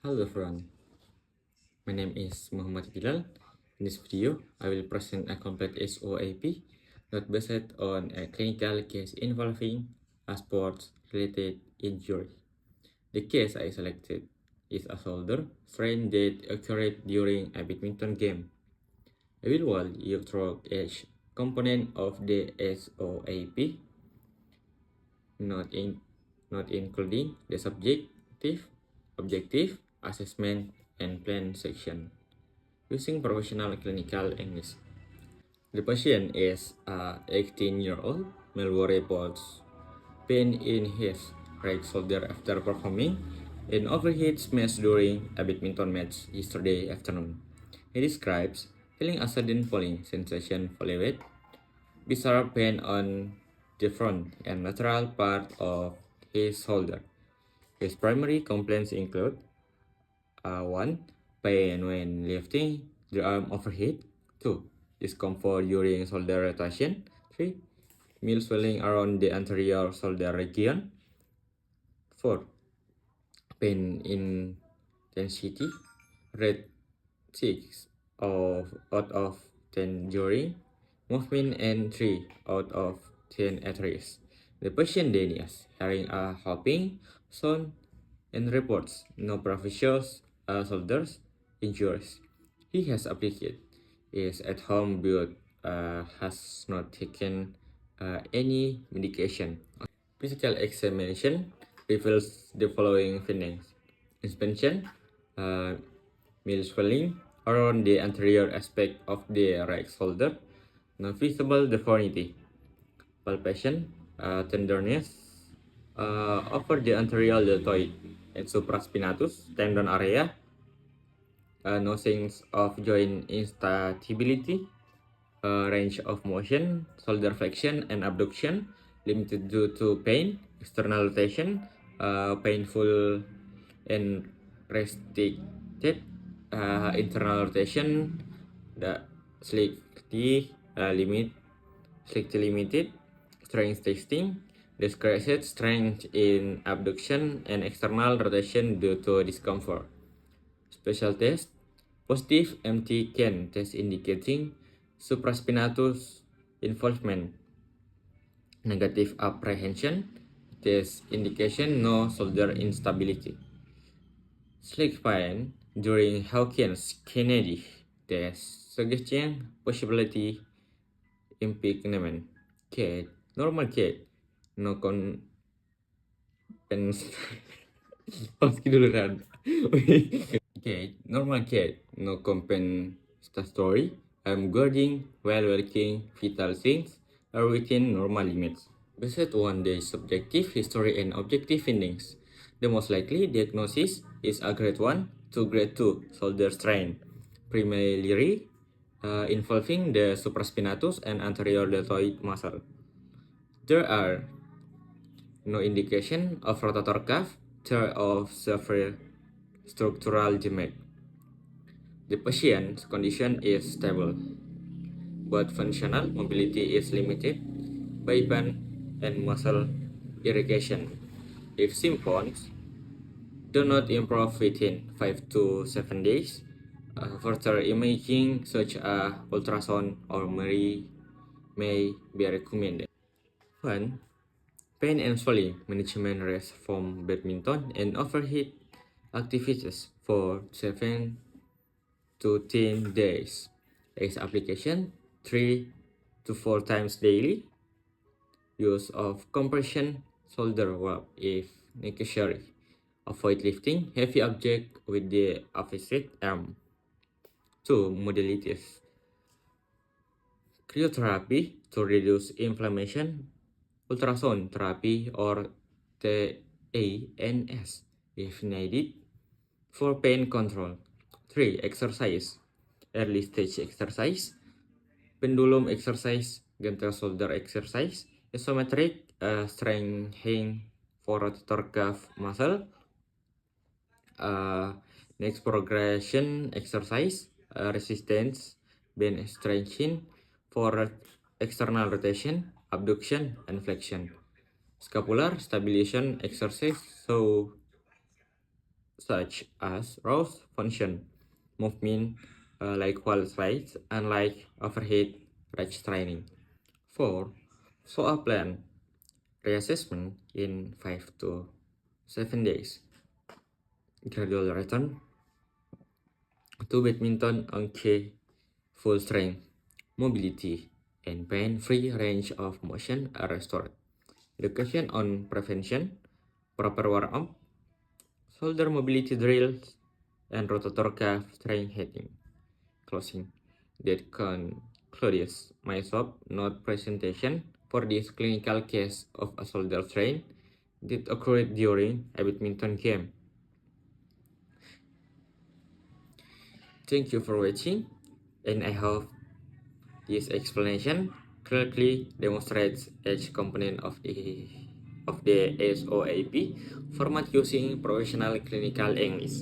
Hello everyone, my name is Muhammad Bilal. In this video, I will present a complete SOAP not based on a clinical case involving a sports-related injury. The case I selected is a shoulder strain that occurred during a badminton game. I will walk you through each component of the SOAP, not, in, not including the subjective, objective, assessment, and plan section, using professional clinical English. The patient is a 18-year-old male who reports pain in his right shoulder after performing an overhead smash during a badminton match yesterday afternoon. He describes feeling a sudden falling sensation followed bizarre pain on the front and lateral part of his shoulder. His primary complaints include 1. Pain when lifting the arm overhead. 2. Discomfort during shoulder rotation. 3. Mild swelling around the anterior shoulder region. 4. Pain intensity rate 6 out of 10 during movement and 3 out of 10 at rest. The patient denies hearing a hopping sound and reports no previous shoulders injuries. He has applied, is at home but has not taken any medication. Physical examination reveals the following findings: inspection, mild swelling around the anterior aspect of the right shoulder, no visible deformity, palpation, tenderness over the anterior deltoid and supraspinatus tendon area, no signs of joint instability, range of motion, shoulder flexion and abduction limited due to pain, external rotation, painful and restricted, internal rotation, the slightly limited, strength testing, decreased strength in abduction and external rotation due to discomfort. Special test, positive MT CAN test indicating supraspinatus involvement, negative apprehension test indication no shoulder instability. Slick pain during Hawkins Kennedy test suggesting possibility impingement. Cat, normal cat, no Meski dulu kan. Okay, normal cat, no compensatory. I'm guarding while working vital things are within normal limits. Based on the subjective history and objective findings, the most likely diagnosis is a grade 1 to grade 2 shoulder strain, primarily involving the supraspinatus and anterior deltoid muscle. There are no indication of rotator cuff tear of severe structural damage. The patient's condition is stable, but functional mobility is limited by bone and muscle irrigation. If symptoms do not improve within 5 to 7 days, further imaging such as ultrasound or MRI may be recommended. 1. Pain and swelling management rest from badminton and overhead activities for 7 to 10 days. Ice application 3 to 4 times daily. Use of compression shoulder wrap if necessary. Avoid lifting heavy object with the opposite arm. 2. Modalities: cryotherapy to reduce inflammation, ultrasound therapy or TANS if needed for pain control. 3. Exercise: early stage exercise, pendulum exercise, gentle shoulder exercise, isometric strengthening for rotator cuff muscle. Next progression exercise, resistance band stretching for external rotation, abduction, and flexion. Scapular stabilization exercise so such as rows function, movement like wall slides, and like overhead rack training. 4. Show a plan, reassessment in 5 to 7 days. Gradual return to badminton on key full strength, mobility, and pain-free range of motion are restored. Education on prevention, proper warm-up, shoulder mobility drills, and rotator cuff strengthening. Closing. That concludes my short note presentation for this clinical case of a shoulder strain that occurred during a badminton game. Thank you for watching, and I hope this explanation clearly demonstrates each component of the SOAP format using professional clinical English.